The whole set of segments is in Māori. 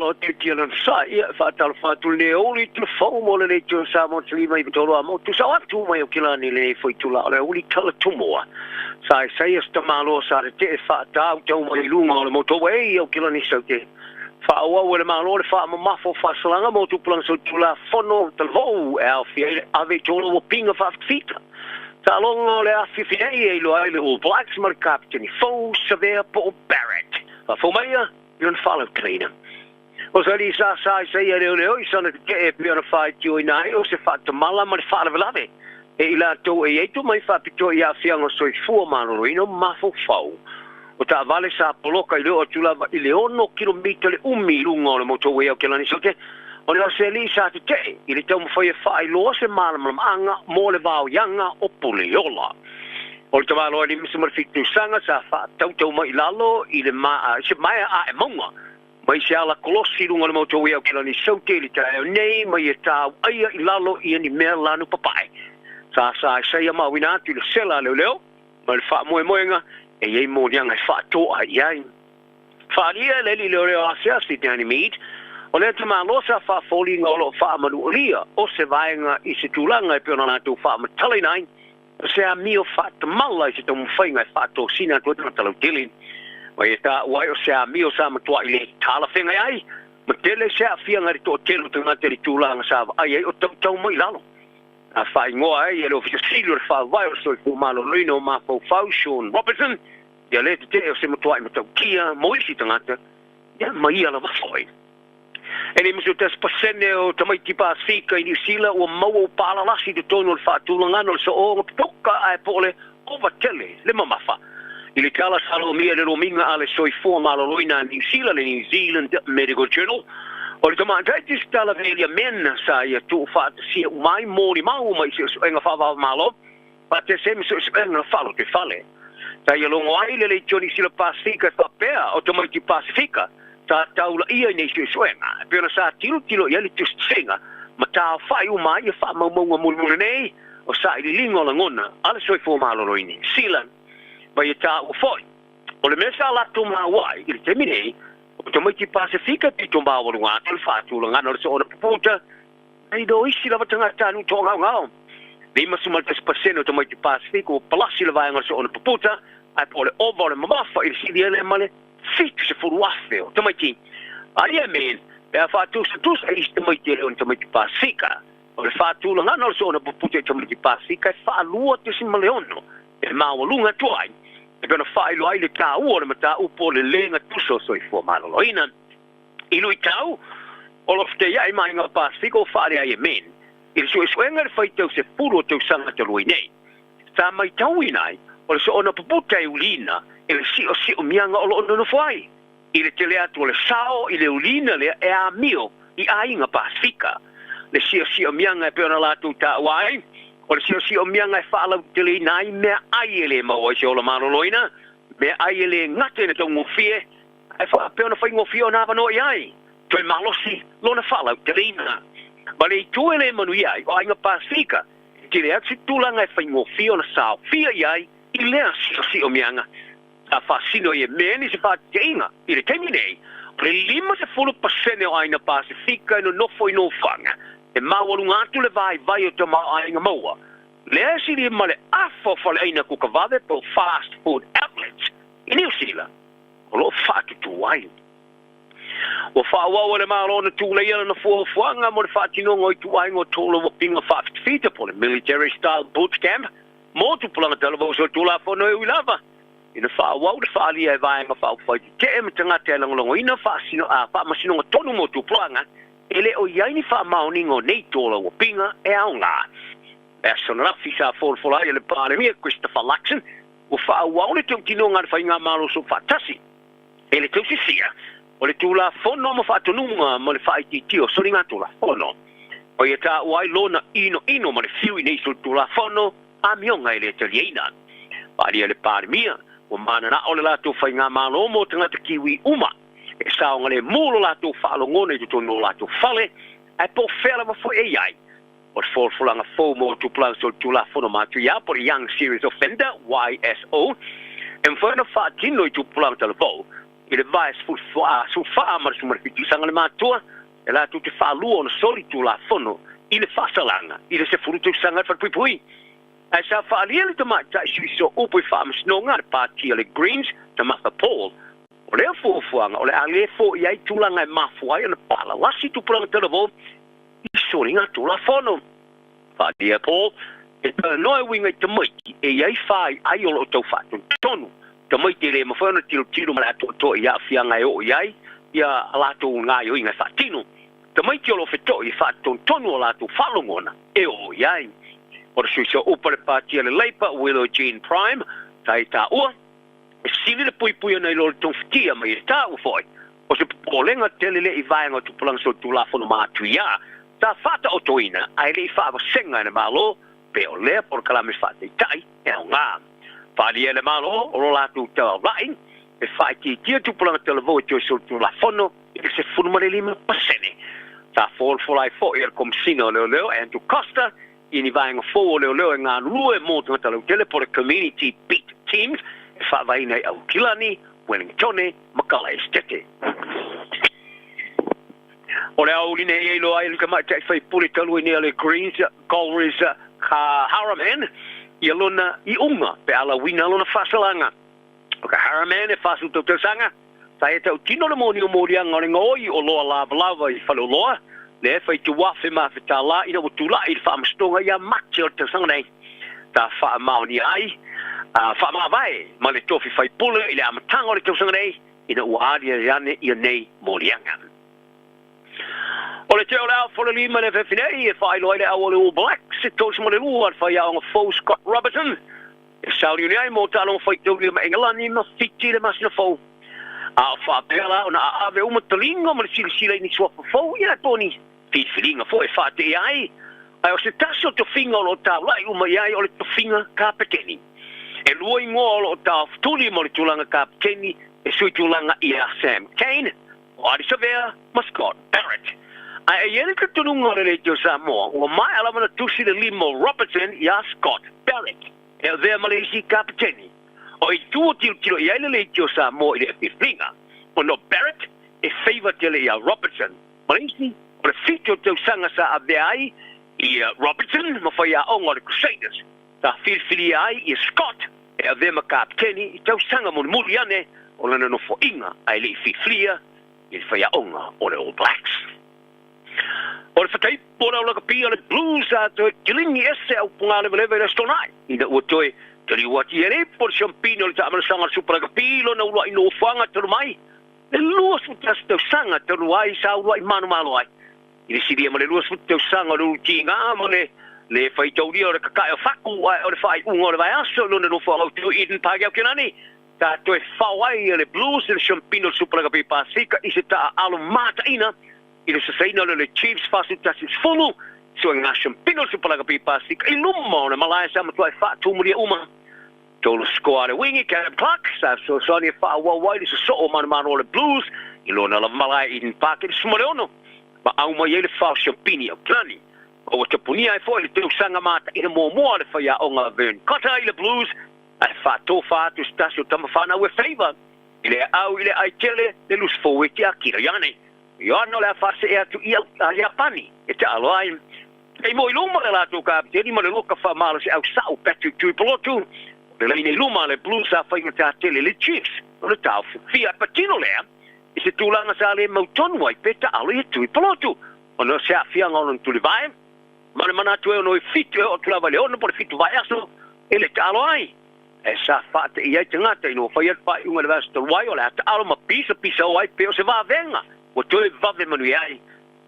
malo te tiana sa ia fatal fatul ne uli tu fo mo le tu sa mo tli mai bitolo mo tu sa atu mai o kila ni le foi tu la uli kala tu mo sai sta malo sa te fa ta tu mai lunga le mo to we o kila ni so te fa wa le malo le fa ma fo fa slanga mo tu plan so tu la fono te vo el fi ave tolo o pinga fa fita ta longo le afi fi e lo ai le All Blacks mar captain fo severe po Barrett fa fo mai yon follow cleaner. Os ali sa sai leo sana ke purified you nai o se fatto mala ma fa velave. E ila to e tu mai fa pito ia fiango so fu mano ino ma fo fau. O ta vale sa poloka ile o tula ile ono kilometer le lungo le motorway o kelani soke. O le se li sa te ile tau foi fa lo se mala anga mo le vau yanga o puliola. O te malo ni mismo fitu sanga sa fa tau mai lalo ile ma se mai a monga mai se ala kolossi lunga le moto wea kila ni sote li ta nei mai ta ai lalo i ni mela no papai sa ia ma wina tu le sela leo mal fa moenga e ye mo yang fa to ai fa lia le leo asia si tani meet o le te malo sa fa foli ngolo fa maluria o se vaenga i se tulanga e pona na tu fa matali nine se a mio fatto malla se tu fai ngai fatto sina tu na talo dilin vai sta wai o se a mio sa matua ile tala finga ai ma tele se a fia ngari to telo tu na tele tula nga sa ai o tau mai lalo a fai ngoa ai ele oficial fa vai o so fu malo lino ma fo Sean Robertson ya le te o se matua i matua kia moisi tangata ya mai ala va foi e mi te spasene o tamai ti Pasifika i New Zealand o mau pala lasi de tono fa tulanga no so o toka ai pole overtele le mamafa ili kala salo mia de rominga ale soi forma lo loina New Zealand Medical Journal o le tama te stala velia men sa ia tu fa si mai mori mau mai se enga fa malo pa te se mi so enga falo te fale ta ia longo ai le Johnny Sila Pasifika fa pea o tamai ti Pasifika ta taula ia nei suenga pero sa tilo ia li tu singa ma ta fai uma ia fa mo mo nei o sa i lingo la ngona ala soi fo malo roini silan ba ia ta o foi o le mesa la tu ma wai il termine o to mai ti Pasifika ti tomba o lunga tu fa tu lunga no so ona puta ai do isi la batanga tanu to ngao ni ma suma te spaseno to mai ti Pasifika o palasi la vai so ona puta ai pole over le mamafa il si le male fit se fu waffle to mai ti ai men per fa tu e iste mai ti le to mai ti Pasifika o le fa tu lunga no so ona puta to mai ti Pasifika fa lua te si maleono e ma o lunga tu ai e per fai lo ai le ka o le mata u po le lenga tu so i fo malo loina i lui tau o lo fte ai mai nga Pasifika o fa ai men il so swenga fai tu se puro tu sanga te lui nei sa mai tau inai o so ona puta e ulina ele si o mianga o lo no fai ile te lea tu le sao ile ulina le e a mio i ai nga Pasifika le si o mianga e per la tu ta wai o le si o mianga e fa la tele nai me ai ele ma o se o la malo loina me ai ele ngate ne tongo fie e fa pe ona fai ngo fio na va no ai to e malo si lo na fa la tele na vale tu ele manu ai o ai nga Pasifika ti le aksi tu la nga fai ngo fio na sao fie ai ile si o mianga a fascino e meni se fa tenga ile termine le lima se fulu pasene o ai na Pasifika no foi no fanga e mawalunga tu le vai o te ai nga maua le si li male afo fa le ina ku kavade po fast food outlets in New Zealand o lo fa tu ai o fa wa le malo na tu le yana na fo fuanga mo fa tino ngoi tu ai ngo tolo wo pinga 5 feet po le military style boot camp mo tu plana telo so tu la fo no i lava ina fa wa le fa li e vai nga fa te em tanga te longo ina fa sino a fa masino tonu mo tu planga ele o yaini fa mauningo nei tola o pinga e aunga e sono la fisa for le pare mia questa fallaxen o fa waule tu tino ngar fa inga malo so fatasi ele tu si sia o le tu la fono mo fa tu nunga mo le fa ti tio so ringa tu la fono o ia ta wai lona ino mo le fiu nei so tu la fono a mionga ele italiana pari le pare mia o mana na o le la tu fa inga malo mo tanga te kiwi uma e sa ngale mulo la tu falo ngone tu no la tu fale e po fela mo fo e ai o fulanga fo mo tu plan so tu la fono ma tu ya por young serious offender YSO en fo no fa tino tu plan te vo i le vai su fa ma su marfiti sanga le matua e la tu te fa luo no soli tu la fono i le fasalanga i le se fruto sanga fa pui ai sa fa ali le tama ta so o poi fa no nga party le greens tama fa Paul o le fuanga o le ale fo i ai tulanga mafua i na pala wasi tu planga te vo i soringa tu la fono fa dia Paul e no winga te mai e ai fai ai o to fa tonu te mai te le mafana tilo ma to ia fianga e o iai ia ala to nga yo inga fa tino te mai te lo feto i fa tonu ala to falongona e o iai o se so o per party le leipa Willow Jean Prime tai ta o sili le pui nei lo toftia mai ta o foi o se polenga tele le i vai nga tu pulang so tu la fono ma tu ia ta fata o toina ai le fa senga na malo pe o le por kala me fa tai e nga fa di le malo o la tu ta vai e fa ki tu pulang tele vo so tu la fono e se fono ma le lima pasene ta for lai fo er kom sino le and to Costa ini vai nga fo le nga lue mo tu tele tele por community beat teams fa vai nei au Kilani Wellington Makala Estete ora au ni nei lo ai ka mai fai puli talu ni ale Greens Galleries ka Haraman ilona I unga pe ala wina lona fasalanga ka Haraman e fasu to sanga sai te tino le moni o mori anga ngoi o lo lava I falo loa le fai tu wa fe ma fe tala ina utula I fa mstonga ya match te sanga nei ta fa mauni ai fa ma vai ma le tofi fai pule I le amatanga le tausaga nei ina ua alia yane I nei molianga o le teo lao fo le lima le fefine e fai loile au le All Blacks e tosi mo le lua fai au nga fo Scott Robertson e sauri uni ai mo talo fai tau lima Engelani ma fiti le masina fo a fa pela ona ave uma talinga ma le sila ni swafa fo ina toni filinga fo e fa te ai ai o se taso to finga lo tau lai uma iai o le to finga kapeteni e lua ingoa o tau tuli mo le tulanga kapteni e sui tulanga ia Sam Kane o Adi Savea ma Scott Barrett a e ele ka tununga le teo Samoa o mai ala mana tusi le limo Robertson ia Scott Barrett e o vea Malaysia kapteni o I tuo tilo ia le teo Samoa I le fifinga o no Barrett e favor tele ia Robertson Malaysia o le fito teo sanga sa a vea ai ia Robertson ma fai a onga le Crusaders ta filfili ai I Scott e a vema kapteni I tau sanga muli ane o lana no fo inga ai le filfilia I le whaia onga o le All Blacks. O le whatai pora o laka pia le Blues a toi kilingi ese au punga le lewe le stonai ina ua toi tali wati ere por champino le taamana sanga supra ka pilo na ula ino whanga taru mai le lua sutas tau sanga taru ai sa ula I manu malo ai I le siria ma le lua sutas tau sanga le uti ngā ma le fai tauria o le kakai o whaku o le whai unga o le vai aso luna no whao teo Eden Pagi au kinani ta toi whawai le Blues le champino supra ka pi Pasika I se ta alo mata ina I le sasaina le Chiefs fasu tasis fulu so ngā champino supra ka pi Pasika I luma o le malaya sa matuai wha tumuria uma tolu skoa le wingi Caleb Clark sa so sonia wha wawai le so o manu o le Blues I lona la malaya Eden Pagi le sumareono ma au mai le whao champini au kinani o te punia e foi le teu sanga mata ina moa le whaia o ngā Vern Cotter I le Blues ai whato whatu stasio tama whana ue favor I le au I le aitele le lus foweti a kira iane I ano le a whase e atu I a Japani e te alo ai e mo I luma le lato kapiteni ma le loka whamalo se au sao Patrick Tuipolotu le leine luma le Blues a whainga te atele le Chiefs o le tau fia patino lea I se tūlanga sa le mautonu ai pe te alo I Tuipolotu o no se a fia ngolon tuli vai mana tu no fitu o trava le ono por fitu vai aso ele talo ai esa fata ia tangata no fai pa unha vas to wai ola ta alma pisa ai pe o se va venga o tu va ve manu ai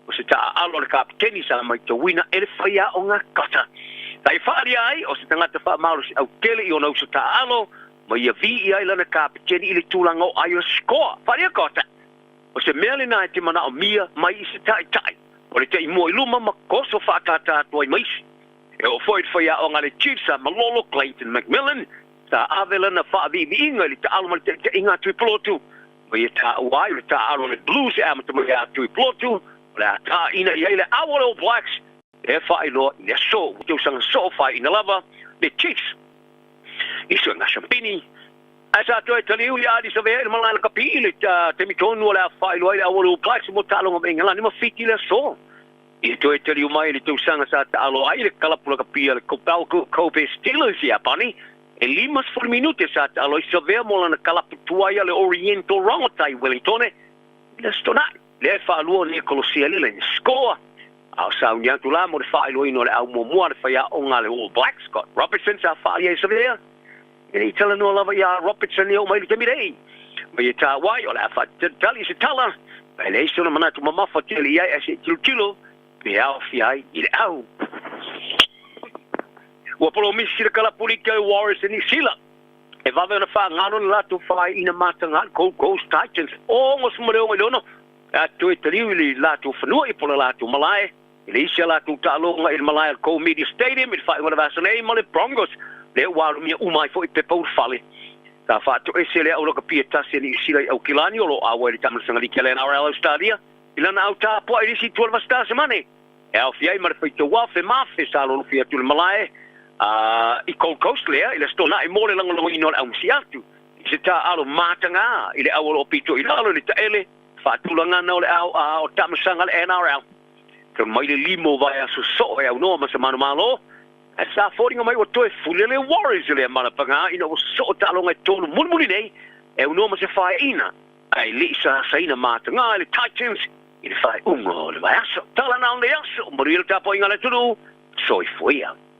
o se ta alo le kapteni sa mai to wina ele fai a onga kata dai fari ai o se tangata fa malu au tele I ono se ta alo ma ia vi ai lana kapteni ile tulanga ai o score fari kota o se mele na te mana o mia mai se tai o le te I mo I luma ma koso whaatata atua I maisi. E o foi a o ngale Chiefs a Malolo Clayton McMillan ta avela na whaavivi inga li ta alma te inga Tuipolotu. Ma I ta uai le ta alo le Blues e amata mai a Tuipolotu. Le a ta ina I le awale All Blacks e whaai loa I le so. Teo sanga so whai ina lava le Chiefs. I so ngā champini Asa to taliu ya di sabe malala kapili te mi tonu la fai lo ia o plax mo talo ngam ngala ni ma fiti le so. Ito taliu mai le tu sanga sa alo ai le kalapula kapia le kopal ko be Steelers ya pani. E limas for minute sa alo sabe mo la kalapu tuaya le Oriental Rangotai Wellington. Le stona le fa lo ni Colossia le score. Au sa unia tu la mo le fai lo ino le au mo mo le fa ya onga le All Blacks Scott Robertson sa fa ya sabe. Ini tala no lava ya Robertson yo mai te mirei. Mai ta wai ola fa tali se tala. Ele sona mana tu mama fa tele ya ese kilo. Pe au fiai ile au. Wa polo misira kala pulika Warriors ni sila. E va na fa ngano la tu fa ina mata ngan Coast Titans. O mos moreo mai no. A tu tali la tu fanu e polo la tu malai. Ile sia la tu talo ngai malai ko media stadium it fa ngona va sone male Broncos. Le waru mia umai fo i pe pau fale. Ta fatu e se le au loka pia tasi ni sila au kilani o lo awa i tamana sanga li kele na RL stadia. Ilana au ta po i risi 12 stars mane. E au fiai mara fai te wafe mafe sa lo fia tule malae. I Gold Coast lea, ila stona i mole langa longa ino au msi atu. I se ta alo matanga, ile au lo pito i lalo li ta ele. Fatu langa na ole au o tamana sanga le NRL. Ka maile limo vai aso so e au noa masa manu malo. Sa fodinga mai o toe fulele Warriors le mana panga ina o so talo ngai tonu mulmuli nei e uno ma se fai ina ai lisa saina mata nga le Titans ile fai ungo le vai aso tala na onde aso moril tapo inga le tunu soi fuia